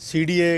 CDA,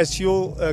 SCO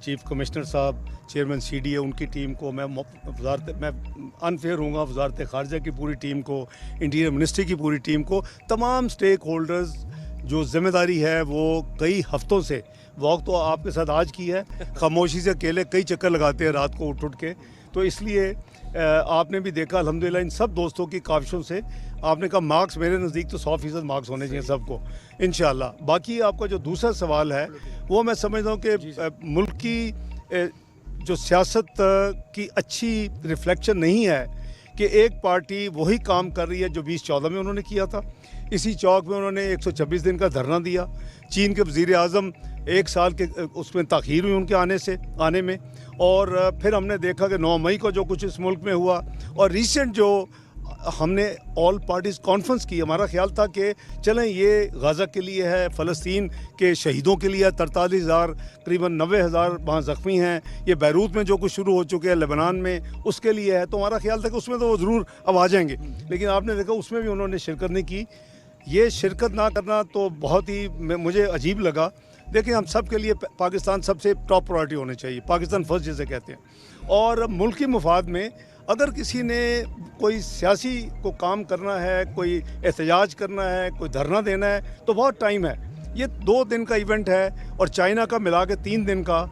chief commissioner صاحب, chairman CDA, ان کی team کو, میں انفیئر ہوں گا وزارت خارجہ کی پوری ٹیم کو, انٹیریئر منسٹری کی پوری ٹیم کو, تمام سٹیک ہولڈرز جو ذمہ داری ہے وہ کئی ہفتوں سے, واک تو آپ کے ساتھ آج کی ہے, خاموشی سے اکیلے کئی چکر لگاتے ہیں رات کو اٹھ کے, تو اس لیے آپ نے بھی دیکھا الحمدللہ ان سب دوستوں کی کاوشوں سے, آپ نے کہا مارکس میرے نزدیک تو 100% مارکس ہونے چاہیے سب کو انشاءاللہ. باقی آپ کا جو دوسرا سوال ہے وہ میں سمجھتا ہوں کہ ملک کی جو سیاست کی اچھی ریفلیکشن نہیں ہے کہ ایک پارٹی وہی کام کر رہی ہے جو 2014 میں انہوں نے کیا تھا. اسی چوک میں انہوں نے 126 دن کا دھرنا دیا. چین کے وزیر اعظم 1 سال کے اس میں تاخیر ہوئی ان کے آنے میں, اور پھر ہم نے دیکھا کہ 9 مئی کو جو کچھ اس ملک میں ہوا, اور ریسنٹ جو ہم نے آل پارٹیز کانفرنس کی, ہمارا خیال تھا کہ چلیں یہ غزہ کے لیے ہے, فلسطین کے شہیدوں کے لیے 43,000 قریباً 90,000 وہاں زخمی ہیں, یہ بیروت میں جو کچھ شروع ہو چکے ہیں لبنان میں اس کے لیے ہے, تو ہمارا خیال تھا کہ اس میں تو وہ ضرور اب آ جائیں گے, لیکن آپ نے دیکھا اس میں بھی انہوں نے شرکت نہیں کی. یہ شرکت نہ کرنا تو بہت ہی مجھے عجیب لگا. دیکھیں ہم سب کے لیے پاکستان سب سے ٹاپ پرائرٹی ہونے چاہیے, پاکستان فرسٹ جسے کہتے ہیں, اور ملکی مفاد میں اگر کسی نے کوئی سیاسی کو کام کرنا ہے, کوئی احتجاج کرنا ہے, کوئی دھرنا دینا ہے تو بہت ٹائم ہے. یہ 2 دن کا ایونٹ ہے اور چائنا کا ملا کے 3 دن کا.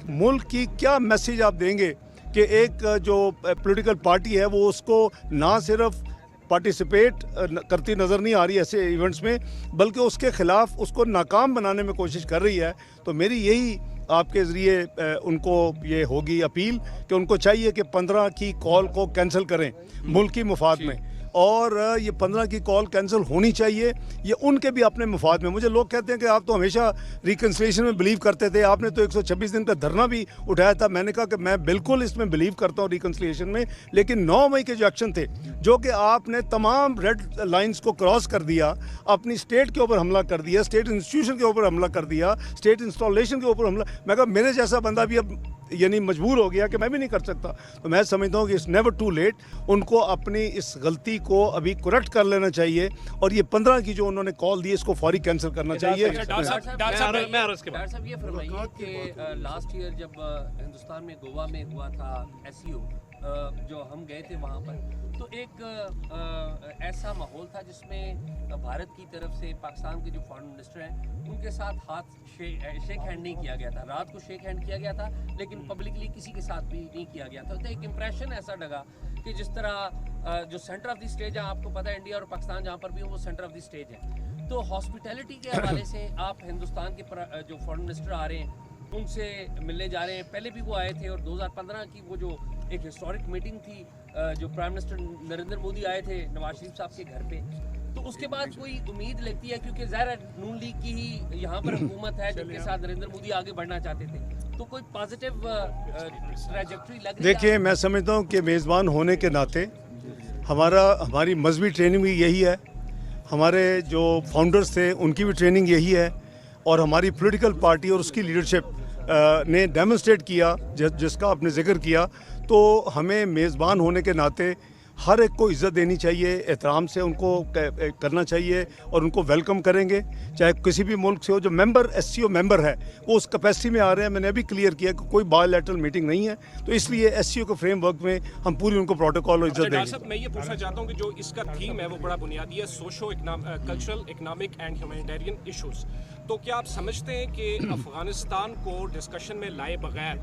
ملک کی کیا میسیج آپ دیں گے کہ ایک جو پولیٹیکل پارٹی ہے وہ اس کو نہ صرف پارٹیسپیٹ کرتی نظر نہیں آ رہی ایسے ایونٹس میں, بلکہ اس کے خلاف اس کو ناکام بنانے میں کوشش کر رہی ہے. تو میری یہی آپ کے ذریعے ان کو یہ ہوگی اپیل کہ ان کو چاہیے کہ 15 کی کال کو کینسل کریں ملکی مفاد میں, اور یہ 15 کی کال کینسل ہونی چاہیے, یہ ان کے بھی اپنے مفاد میں. مجھے لوگ کہتے ہیں کہ آپ تو ہمیشہ ریکنسلیشن میں بلیو کرتے تھے, آپ نے تو 126 دن کا دھرنا بھی اٹھایا تھا. میں نے کہا کہ میں بالکل اس میں بلیو کرتا ہوں ریکنسلیشن میں, لیکن 9 مئی کے جو ایکشن تھے جو کہ آپ نے تمام ریڈ لائنز کو کراس کر دیا, اپنی اسٹیٹ کے اوپر حملہ کر دیا, اسٹیٹ انسٹیٹیوشن کے اوپر حملہ کر دیا, اسٹیٹ انسٹالیشن کے اوپر حملہ, میں کہا میرے جیسا بندہ بھی اب یعنی مجبور ہو گیا کہ میں بھی نہیں کر سکتا. تو میں سمجھتا ہوں کہ اٹس نیور ٹو لیٹ, ان کو اپنی اس غلطی کو ابھی کریکٹ کر لینا چاہیے, اور یہ 15 کی جو انہوں نے کال دی اس کو فوری کینسل کرنا چاہیے. ڈاکٹر صاحب یہ فرمائیے کہ لاسٹ ایئر جب ہندوستان میں گوا میں ہوا تھا SCO, جو ہم گئے تھے وہاں پر, تو ایک ایسا ماحول تھا جس میں بھارت کی طرف سے پاکستان کے جو فارن منسٹر ہیں ان کے ساتھ ہاتھ شیک ہینڈ نہیں کیا گیا تھا. رات کو شیک ہینڈ کیا گیا تھا لیکن پبلکلی کسی کے ساتھ بھی نہیں کیا گیا تھا. تو ایک امپریشن ایسا لگا کہ جس طرح جو سینٹر آف دی اسٹیج ہے, آپ کو پتہ ہے انڈیا اور پاکستان جہاں پر بھی ہوں وہ سینٹر آف دی اسٹیج ہے, تو ہاسپٹیلٹی کے حوالے سے آپ ہندوستان کے جو فارن منسٹر آ رہے ہیں ان سے ملنے جا رہے ہیں. پہلے بھی وہ آئے تھے, اور 2015 کی وہ جو ایک ہسٹورک میٹنگ تھی جو پرائم منسٹر نریندر مودی آئے تھے نواز شریف صاحب کے گھر پہ, تو اس کے بعد کوئی امید لگتی ہے کیونکہ ظاہر ہے نون لیگ کی ہی یہاں پر حکومت ہے جن کے ساتھ نریندر مودی آگے بڑھنا چاہتے تھے, تو کوئی پازیٹیو ٹریجیکٹری لگ رہی ہے؟ دیکھیں میں سمجھتا ہوں کہ میزبان ہونے کے ناطے ہماری مذہبی ٹریننگ بھی یہی ہے, ہمارے جو فاؤنڈرز تھے ان کی بھی ٹریننگ یہی ہے, اور ہماری پولیٹیکل پارٹی اور اس کی لیڈرشپ نے ڈیمونسٹریٹ کیا جس کا آپ نے ذکر کیا. تو ہمیں میزبان ہونے کے ناطے ہر ایک کو عزت دینی چاہیے, احترام سے ان کو کرنا چاہیے, اور ان کو ویلکم کریں گے چاہے کسی بھی ملک سے ہو. جو ممبر SCO ممبر ہے وہ اس کیپیسٹی میں آ رہے ہیں. میں نے ابھی کلیئر کیا کہ کوئی بائی لیٹرل میٹنگ نہیں ہے, تو اس لیے SCO کے فریم ورک میں ہم پوری ان کو پروٹوکول اور عزت دیں ڈاکٹر گے. صاحب میں یہ پوچھنا چاہتا ہوں کہ جو اس کا تھیم ہے وہ بڑا بنیادی ہے, socio cultural economic and humanitarian issues. تو کیا آپ سمجھتے ہیں کہ افغانستان کو ڈسکشن میں لائے بغیر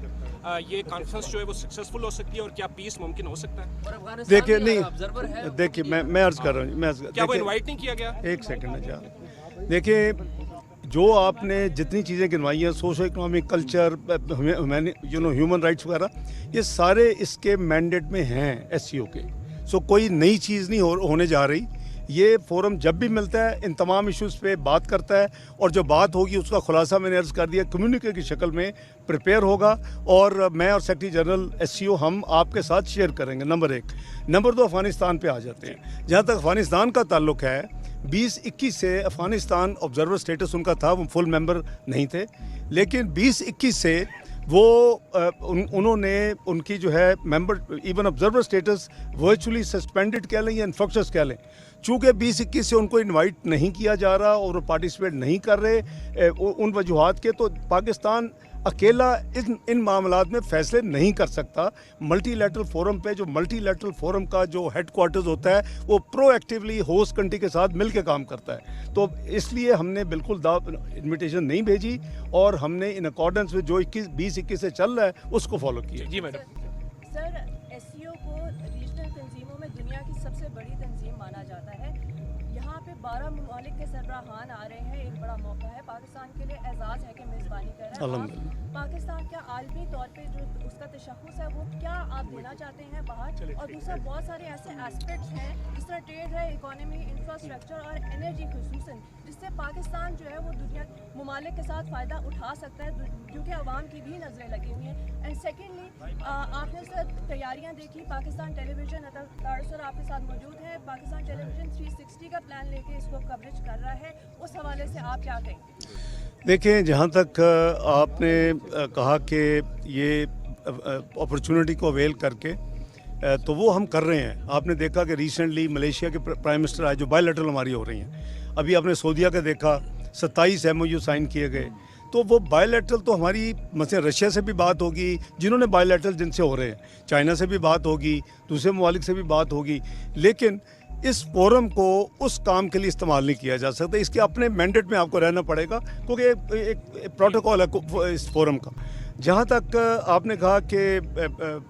یہ کانفرنس جو ہے وہ سکسیزفل ہو سکتی ہے, اور کیا پیس ممکن ہو سکتا ہے؟ دیکھیے نہیں, دیکھیے میں عرض کر رہا ہوں, کیا وہ انوائٹ نہیں کیا گیا؟ ایک سیکنڈ ہے. دیکھیں جو آپ نے جتنی چیزیں گنوائی ہیں, socio economic, culture, human rights وغیرہ, یہ سارے اس کے مینڈیٹ میں ہیں SCO کے. سو کوئی نئی چیز نہیں ہونے جا رہی. یہ فورم جب بھی ملتا ہے ان تمام ایشوز پہ بات کرتا ہے, اور جو بات ہوگی اس کا خلاصہ میں نے عرض کر دیا کمیونیکے کی شکل میں پریپیئر ہوگا, اور میں اور سیکرٹری جنرل SCO ہم آپ کے ساتھ شیئر کریں گے. نمبر 1. نمبر 2, افغانستان پہ آ جاتے ہیں. جہاں تک افغانستان کا تعلق ہے, 2021 سے افغانستان آبزرور اسٹیٹس ان کا تھا, وہ فل ممبر نہیں تھے, لیکن 2021 سے وہ انہوں نے ان کی جو ہے member even observer status virtually suspended کہہ لیں یا انفرکشس کہہ لیں. چونکہ 2021 سے ان کو انوائٹ نہیں کیا جا رہا اور وہ پارٹیسپیٹ نہیں کر رہے ان وجوہات کے, تو پاکستان اکیلا ان معاملات میں فیصلے نہیں کر سکتا. ملٹی لیٹرل فورم پہ جو ملٹی لیٹرل فورم کا جو ہیڈ کوارٹرز ہوتا ہے وہ پرو ایکٹیولی ہوسٹ کنٹری کے ساتھ مل کے کام کرتا ہے. تو اس لیے ہم نے بالکل انویٹیشن نہیں بھیجی اور ہم نے ان اکارڈنس میں جو 2021 سے چل رہا ہے اس کو فالو کیا. جی میڈم. سر SCO کو ریجنل تنظیموں میں دنیا کی سب سے بڑی تنظیم مانا جاتا ہے. یہاں پہ 12 ممالک کے سربراہان آ رہے ہیں. ایک بڑا موقع ہے پاکستان کے لیے, اعزاز ہے کہ میزبانی کر رہے ہیں. آپ پاکستان کا عالمی طور پہ جو اس کا تشخص ہے وہ کیا آپ دینا چاہتے ہیں باہر؟ اور دوسرا بہت سارے ایسے اسپیکٹس ہیں جس طرح ٹریڈ ہے, اکانومی, انفراسٹرکچر اور انرجی خصوصاً, جس سے پاکستان جو ہے وہ دنیا ممالک کے ساتھ فائدہ اٹھا سکتا ہے کیونکہ عوام کی بھی نظریں لگی ہوئی ہیں. اینڈ سیکنڈلی آپ نے سر تیاریاں دیکھی, پاکستان ٹیلی ویژن طاہر سر آپ کے ساتھ موجود ہیں, پاکستان ٹیلی ویژن 360 کا پلان لے کے اس کو کوریج کر رہا ہے, اس حوالے سے آپ کیا کہیں؟ دیکھیں, جہاں تک آپ نے کہا کہ یہ اپرچونٹی کو اویل کر کے, تو وہ ہم کر رہے ہیں. آپ نے دیکھا کہ ریسنٹلی ملیشیا کے پرائم منسٹر آئے جو بائی لیٹرل ہماری ہو رہی ہیں. ابھی آپ نے سعودیہ کا دیکھا, 27 MOU سائن کیے گئے. تو وہ بائی لیٹرل تو ہماری مثلا رشیا سے بھی بات ہوگی جنہوں نے بائی لیٹرل جن سے ہو رہے ہیں, چائنا سے بھی بات ہوگی, دوسرے ممالک سے بھی بات ہوگی, لیکن اس فورم کو اس کام کے لیے استعمال نہیں کیا جا سکتا. اس کے اپنے مینڈیٹ میں آپ کو رہنا پڑے گا کیونکہ ایک پروٹوکول ہے اس فورم کا. جہاں تک آپ نے کہا کہ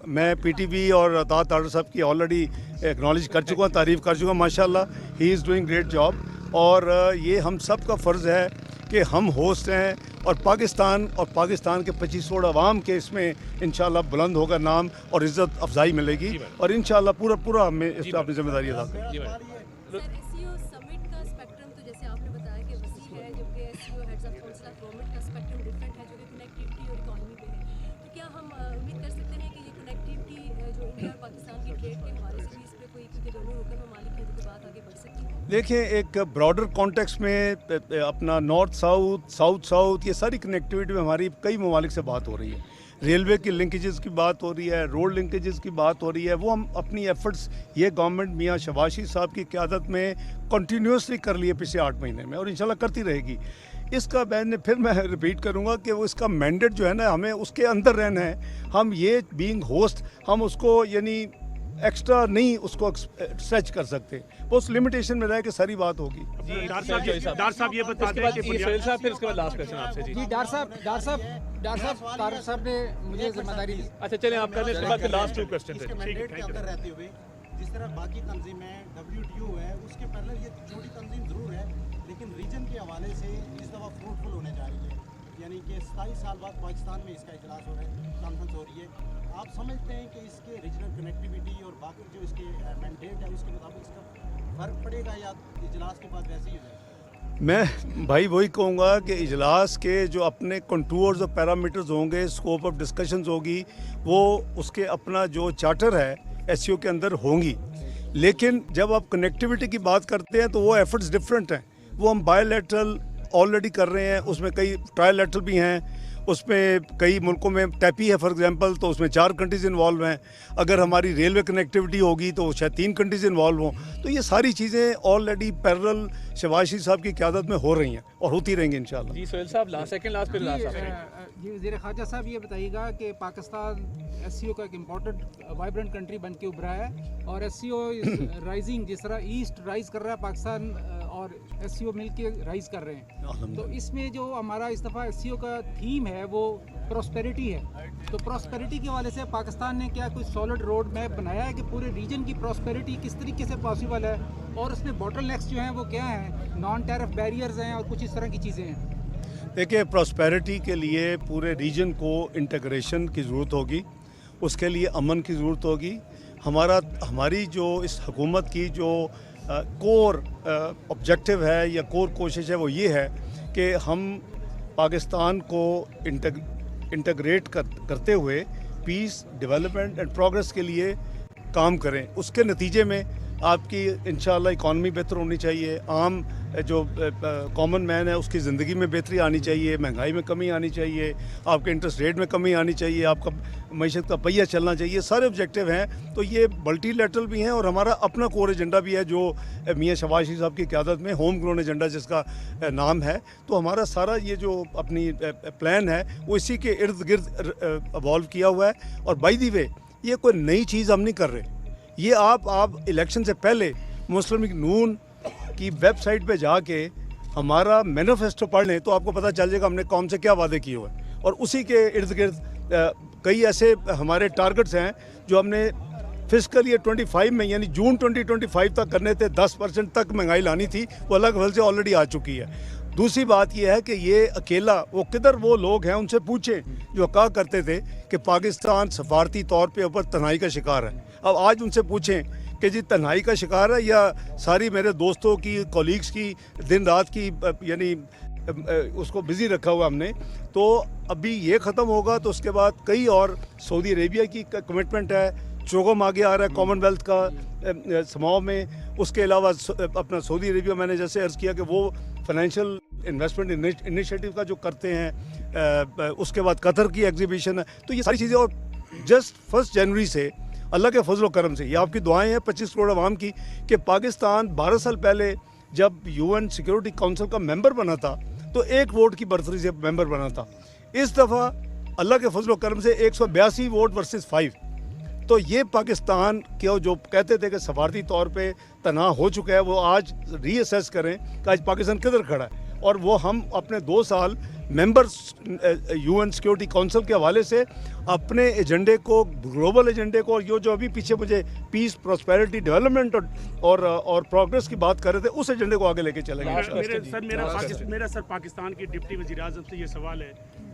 میں PTV اور عطا طاہر صاحب کی آلریڈی ایکنالج کر چکا ہوں, تعریف کر چکا ہوں. ماشاءاللہ ہی از ڈوئنگ گریٹ جاب, اور یہ ہم سب کا فرض ہے کہ ہم ہوسٹ ہیں اور پاکستان کے 25 کروڑ عوام کے اس میں انشاءاللہ بلند ہوگا نام اور عزت افزائی ملے گی, اور انشاءاللہ پورا ہمیں اس پہ اپنی ذمہ داری ادا کریں. سر SCO سمٹ کا اسپیکٹرم تو جیسے آپ نے بتایا کہ وسیع ہے, جبکہ SCO heads of council of government کا اسپیکٹرم ڈفرینٹ ہے جو کہ کنیکٹیوٹی اور اکانومی پہ ہے. تو کیا ہم امید کر سکتے ہیں کہ یہ کنیکٹیوٹی جو انڈیا اور پاکستان کی ٹریڈ کے حوالے سے بھی اس پہ کوئی, کیونکہ دونوں رکن ممالک ہیں, تو بات آگے بڑھ سکتی ہے؟ دیکھیں, ایک براڈر کانٹیکس میں اپنا نارتھ ساؤتھ یہ ساری کنیکٹیوٹی میں ہماری کئی ممالک سے بات ہو رہی ہے. ریلوے کی لنکیجز کی بات ہو رہی ہے, روڈ لنکیجز کی بات ہو رہی ہے. وہ ہم اپنی ایفرٹس یہ گورنمنٹ میاں شہباز شریف صاحب کی قیادت میں کنٹینیوسلی کر لیے پچھلے 8 مہینے میں, اور انشاءاللہ کرتی رہے گی. اس کا پھر میں ریپیٹ کروں گا کہ وہ اس کا مینڈیٹ جو ہے نا, ہمیں اس کے اندر رہنا ہے. ہم یہ بینگ ہوسٹ ہم اس کو یعنی ایکسٹرا نہیں اس کو اسٹریچ کر سکتے, وہ اس لمیٹیشن میں رہ کے ساری بات ہوگی. ڈاکٹر صاحب یہ بتا دیں کہ سہیل صاحب, پھر اس کے بعد لاسٹ کوسچن آپ سے. جی ڈاکٹر صاحب طارق صاحب نے مجھے ذمہ داری دی. اچھا چلیں آپ کر لیں, اس کے بعد لاسٹ 2 کوسچن اس کے مینڈیٹ کے اندر رہتے ہوئے جس طرح باقی تنظیمیں WTO ہے, اس کے پہلے یہ چھوٹی تنظیم ضرور ہے لیکن ریجن کے حوالے سے اس دفعہ فروٹفل ہونے جا رہی ہے. یعنی کہ 27 سال بعد پاکستان میں اس کا اجلاس ہو رہا ہے, کانفرنس ہو رہی ہے. آپ سمجھتے ہیں کہ اس کے ریجنل کنیکٹیوٹی اور باقی جو اس کے مینڈیٹ ہے اس کے مطابق اس کا فرق پڑے گا یا اجلاس کے بعد ویسے ہی ہو جائے گا؟ میں بھائی وہی کہوں گا کہ اجلاس کے جو اپنے کنٹورز اور پیرامیٹرز ہوں گے, اسکوپ آف ڈسکشنز ہوگی, وہ اس کے اپنا جو چارٹر ہے SCO کے اندر ہوں گی. لیکن جب آپ کنیکٹیوٹی کی بات کرتے ہیں تو وہ ایفرٹس ڈفرینٹ ہیں. وہ ہم بائی لیٹرل آلریڈی کر رہے ہیں, اس میں کئی ٹرائل لیٹرل بھی ہیں, اس میں کئی ملکوں میں ٹیپی ہے فار ایگزامپل, تو اس میں 4 کنٹریز انوالو ہیں. اگر ہماری ریلوے کنیکٹیوٹی ہوگی تو شاید 3 کنٹریز انوالو ہوں. تو یہ ساری چیزیں آلریڈی پیرل شہباز شریف صاحب کی قیادت میں ہو رہی ہیں اور ہوتی رہیں گی انشاءاللہ. جی سہیل صاحب لاسٹ سیکنڈ لاسٹ پھر لاسٹ. جی وزیر خارجہ صاحب یہ بتائیے گا کہ پاکستان SCO کا ایک امپورٹنٹ وائبرنٹ کنٹری بن کے ابھرا ہے, اور SCO رائزنگ جس طرح ایسٹ رائز کر رہا ہے, پاکستان اور SCO مل کے رائز کر رہے ہیں. تو اس میں جو ہمارا اس دفعہ SCO کا تھیم ہے وہ پراسپیرٹی ہے. تو پراسپیرٹی کے حوالے سے پاکستان نے کیا کوئی سالڈ روڈ میپ بنایا ہے کہ پورے ریجن کی پراسپیرٹی کس طریقے سے پاسبل ہے, اور اس میں باٹل نیکس جو ہیں وہ کیا ہیں, نان ٹیرف بیریئرز ہیں اور کچھ اس طرح کی چیزیں ہیں؟ دیکھیں, پراسپیرٹی کے لیے پورے ریجن کو انٹیگریشن کی ضرورت ہوگی, اس کے لیے امن کی ضرورت ہوگی. ہماری جو اس حکومت کی جو کور آبجیکٹیو ہے یا کور کوشش ہے وہ یہ ہے کہ ہم پاکستان کو انٹیگریٹ کرتے ہوئے پیس, ڈیولپمنٹ اینڈ پروگریس کے لیے کام کریں. اس کے نتیجے میں آپ کی انشاءاللہ اکانومی بہتر ہونی چاہیے, عام جو کامن مین ہے اس کی زندگی میں بہتری آنی چاہیے, مہنگائی میں کمی آنی چاہیے, آپ کے انٹرسٹ ریٹ میں کمی آنی چاہیے, آپ کا معیشت کا پہیہ چلنا چاہیے. سارے آبجیکٹیو ہیں. تو یہ ملٹی لیٹرل بھی ہیں اور ہمارا اپنا کور ایجنڈا بھی ہے جو میاں شہباز شریف صاحب کی قیادت میں ہوم گرون ایجنڈا جس کا نام ہے. تو ہمارا سارا یہ جو اپنی پلان ہے وہ اسی کے ارد گرد ایوالو کیا ہوا ہے. اور بائی دی وے یہ کوئی نئی چیز ہم نہیں کر رہے. یہ آپ الیکشن سے پہلے مسلم لیگ نون کی ویب سائٹ پہ جا کے ہمارا مینیفیسٹو پڑھ لیں تو آپ کو پتہ چل جائے گا ہم نے قوم سے کیا وعدے کیے ہوئے. اور اسی کے ارد گرد کئی ایسے ہمارے ٹارگٹس ہیں جو ہم نے فسکل ایئر 25 میں یعنی جون 2025 تک کرنے تھے. 10% تک مہنگائی لانی تھی, وہ اللہ کے فضل سے آلریڈی آ چکی ہے. دوسری بات یہ ہے کہ یہ اکیلا وہ لوگ ہیں ان سے پوچھیں جو کہا کرتے تھے کہ پاکستان سفارتی طور پہ اوپر تنہائی کا شکار ہے. اب آج ان سے پوچھیں کہ جی تنہائی کا شکار ہے یا ساری میرے دوستوں کی کولیگز کی دن رات کی یعنی اس کو بزی رکھا ہوا ہم نے. تو ابھی یہ ختم ہوگا تو اس کے بعد کئی اور سعودی عربیہ کی کمٹمنٹ ہے, چوگم آگے آ رہا ہے کامن ویلتھ کا سماؤ میں. اس کے علاوہ اپنا سعودی عربیہ میں نے جیسے عرض کیا کہ وہ فائنینشیل انویسٹمنٹ انیشیٹو کا جو کرتے ہیں. اس کے بعد قطر کی ایگزیبیشن ہے. تو یہ ساری چیزیں اور جسٹ 1 جنوری سے اللہ کے فضل و کرم سے یہ آپ کی دعائیں ہیں 25 کروڑ عوام کی کہ پاکستان 12 سال پہلے جب UN سیکیورٹی کونسل کا ممبر بنا تھا تو 1 ووٹ کی برتری سے ممبر بنا تھا. اس دفعہ اللہ کے فضل و کرم سے 182 ووٹ ورسز 5. تو یہ پاکستان کے جو کہتے تھے کہ سفارتی طور پہ تنہا ہو چکا ہے وہ آج ری اسیس کریں کہ آج پاکستان کدھر کھڑا ہے. اور وہ ہم اپنے 2 سال ممبرس UN سیکیورٹی کونسل کے حوالے سے اپنے ایجنڈے کو گلوبل ایجنڈے کو اور یہ جو ابھی پیچھے مجھے پیس پراسپیرٹی ڈیولپمنٹ اور پروگریس کی بات کر رہے تھے اس ایجنڈے کو آگے لے کے چلیں گے. میرا سر پاکستان کی ڈپٹی وزیر اعظم سے یہ سوال ہے.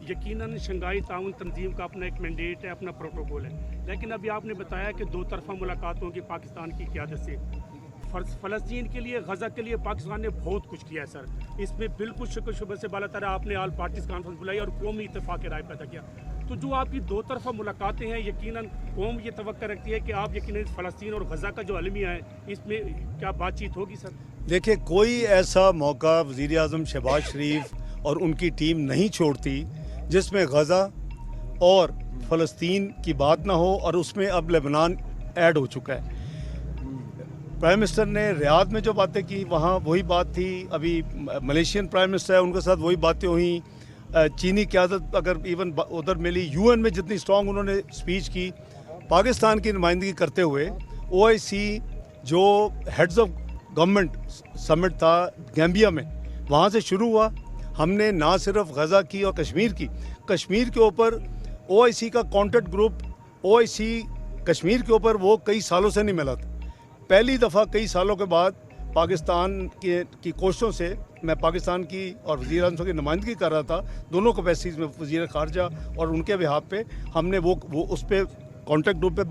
یقیناً شنگھائی تعاون تنظیم کا اپنا ایک مینڈیٹ ہے, اپنا پروٹوکول ہے, لیکن ابھی آپ نے بتایا کہ 2 طرفہ ملاقاتوں کی پاکستان کی قیادت سے. فلسطین کے لیے غزہ کے لیے پاکستان نے بہت کچھ کیا ہے سر. اس میں بالکل شکر شبہ سے بالا تر آپ نے آل پارٹیز کانفرنس بلائی اور قومی اتفاق رائے پیدا کیا. تو جو آپ کی 2 طرفہ ملاقاتیں ہیں یقیناً قوم یہ توقع رکھتی ہے کہ آپ یقیناً فلسطین اور غزہ کا جو المیہ ہے اس میں کیا بات چیت ہوگی سر؟ دیکھیں کوئی ایسا موقع وزیر اعظم شہباز شریف اور ان کی ٹیم نہیں چھوڑتی جس میں غزہ اور فلسطین کی بات نہ ہو, اور اس میں اب لبنان ایڈ ہو چکا ہے. پرائم منسٹر نے ریاض میں جو باتیں کی وہاں وہی بات تھی. ابھی ملیشین پرائم منسٹر ہے ان کے ساتھ وہی باتیں ہوئیں. چینی قیادت اگر ایون ادھر ملی, UN میں جتنی اسٹرانگ انہوں نے اسپیچ کی. پاکستان کی نمائندگی کرتے ہوئے OIC جو ہیڈز آف گورنمنٹ سمٹ تھا گیمبیا میں وہاں سے شروع ہوا. ہم نے نہ صرف غزہ کی اور کشمیر کے اوپر OIC کا کانٹیکٹ گروپ OIC کشمیر کے اوپر وہ کئی سالوں سے نہیں ملا تھا. پہلی دفعہ کئی سالوں کے بعد پاکستان کی کوششوں سے میں پاکستان کی اور وزیر اعظم کی نمائندگی کر رہا تھا دونوں کیپیسٹیز میں, وزیر خارجہ اور ان کے بہاف پہ. ہم نے وہ اس پہ کانٹیکٹ گروپ پہ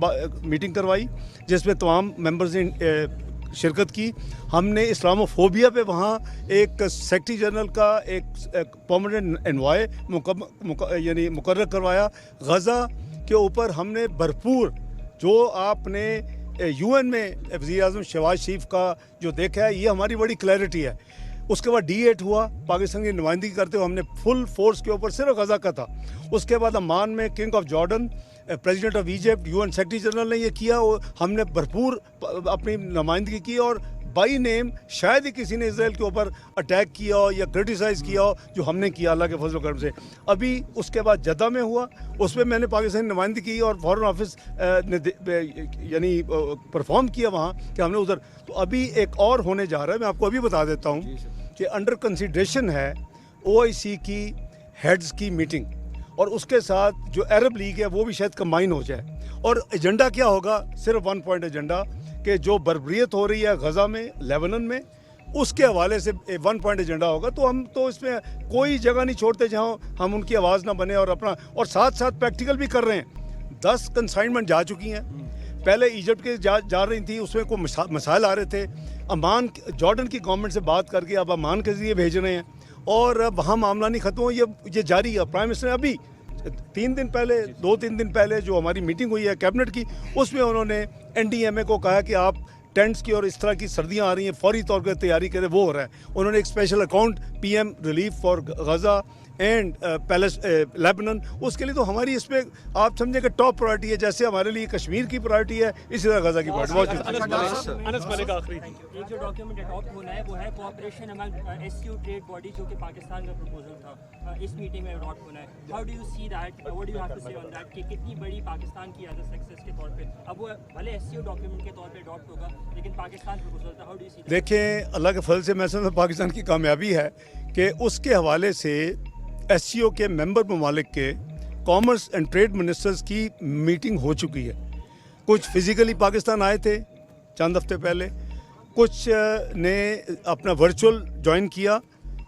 میٹنگ کروائی جس میں تمام ممبرز نے شرکت کی. ہم نے اسلامو فوبیا پہ وہاں ایک سیکرٹری جنرل کا ایک پرماننٹ انوائے یعنی مقرر کروایا. غزہ کے اوپر ہم نے بھرپور جو آپ نے UN میں وزیر اعظم شہباز شریف کا جو دیکھا ہے یہ ہماری بڑی کلیئرٹی ہے. اس کے بعد D8 ہوا پاکستان کی نمائندگی کرتے ہوئے ہم نے فل فورس کے اوپر صرف غزہ کا تھا. اس کے بعد عمان میں king of Jordan president of Egypt UN secretary general نے یہ کیا. ہم نے بھرپور اپنی نمائندگی کی اور بائی نیم شاید ہی کسی نے اسرائیل کے اوپر اٹیک کیا ہو یا کرٹیسائز کیا ہو جو ہم نے کیا اللہ کے فضل و کرم سے. ابھی اس کے بعد جدہ میں ہوا, اس میں نے پاکستانی نمائندگی کی اور فارن آفس نے یعنی پرفارم کیا وہاں کہ ہم نے ادھر. تو ابھی ایک اور ہونے جا رہا ہے, میں آپ کو ابھی بتا دیتا ہوں کہ انڈر کنسیڈریشن ہے OIC کی ہیڈز کی میٹنگ, اور اس کے ساتھ جو عرب لیگ ہے وہ بھی شاید کمبائن ہو جائے. اور ایجنڈا کیا ہوگا؟ صرف 1 پوائنٹ ایجنڈا کہ جو بربریت ہو رہی ہے غزہ میں لیبنان میں اس کے حوالے سے 1 پوائنٹ ایجنڈا ہوگا. تو ہم تو اس میں کوئی جگہ نہیں چھوڑتے جہاں ہم ان کی آواز نہ بنے, اور اپنا اور ساتھ پریکٹیکل بھی کر رہے ہیں. 10 کنسائنمنٹ جا چکی ہیں. پہلے ایجپٹ کے جا رہی تھی, اس میں کوئی مسائل آ رہے تھے. عمان جارڈن کی گورنمنٹ سے بات کر کے اب عمان کے ذریعے بھیج رہے ہیں, اور وہاں معاملہ نہیں ختم ہو, یہ جاری ہے. پرائم منسٹر نے ابھی 2-3 دن پہلے جو ہماری میٹنگ ہوئی ہے کیبنٹ کی, اس میں انہوں نے NDMA کو کہا کہ آپ ٹینٹس کی اور اس طرح کی سردیاں آ رہی ہیں فوری طور پر تیاری کرے وہ ہو رہا ہے. انہوں نے ایک special account P M relief for Gaza and Lebanon, اس کے لیے تو ہماری اس پہ آپ سمجھیں کہ ٹاپ پرائرٹی ہے. جیسے ہمارے لیے کشمیر کی پرائرٹی ہے اسی طرح غزہ کی پرائرٹی. ایک جو ڈاکیومنٹ اڈاپٹ ہونا ہے وہ ہے کوآپریشن امنگ S C O trade body جو کہ پاکستان کا پروپوزل تھا اس میٹنگ میں اڈاپٹ ہونا ہے. How do you see that, what do you have to say on that کہ کتنی بڑی پاکستان کی ایز اے سکسیس کے طور پہ, اب وہ بھلے ایس سی او ڈاکیومنٹ کے طور پہ اڈاپٹ ہوگا لیکن پاکستان پروپوزل تھا. How do you see that? دیکھیں اللہ کے فضل سے میں سمجھتا ہوں پاکستان کی کامیابی ہے کہ اس کے حوالے سے ایس سی او کے ممبر ممالک کے کامرس اینڈ ٹریڈ منسٹرز کی میٹنگ ہو چکی ہے. کچھ فزیکلی پاکستان آئے تھے چند ہفتے پہلے, کچھ نے اپنا ورچوئل جوائن کیا,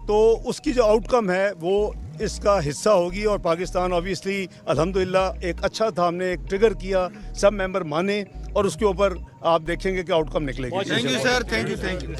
تو اس کی جو آؤٹ کم ہے وہ اس کا حصہ ہوگی. اور پاکستان اوبیسلی الحمدللہ ایک اچھا تھا, ہم نے ایک ٹریگر کیا, سب ممبر مانے اور اس کے اوپر آپ دیکھیں گے کہ آؤٹ کم نکلے گی. Thank you sir, thank you.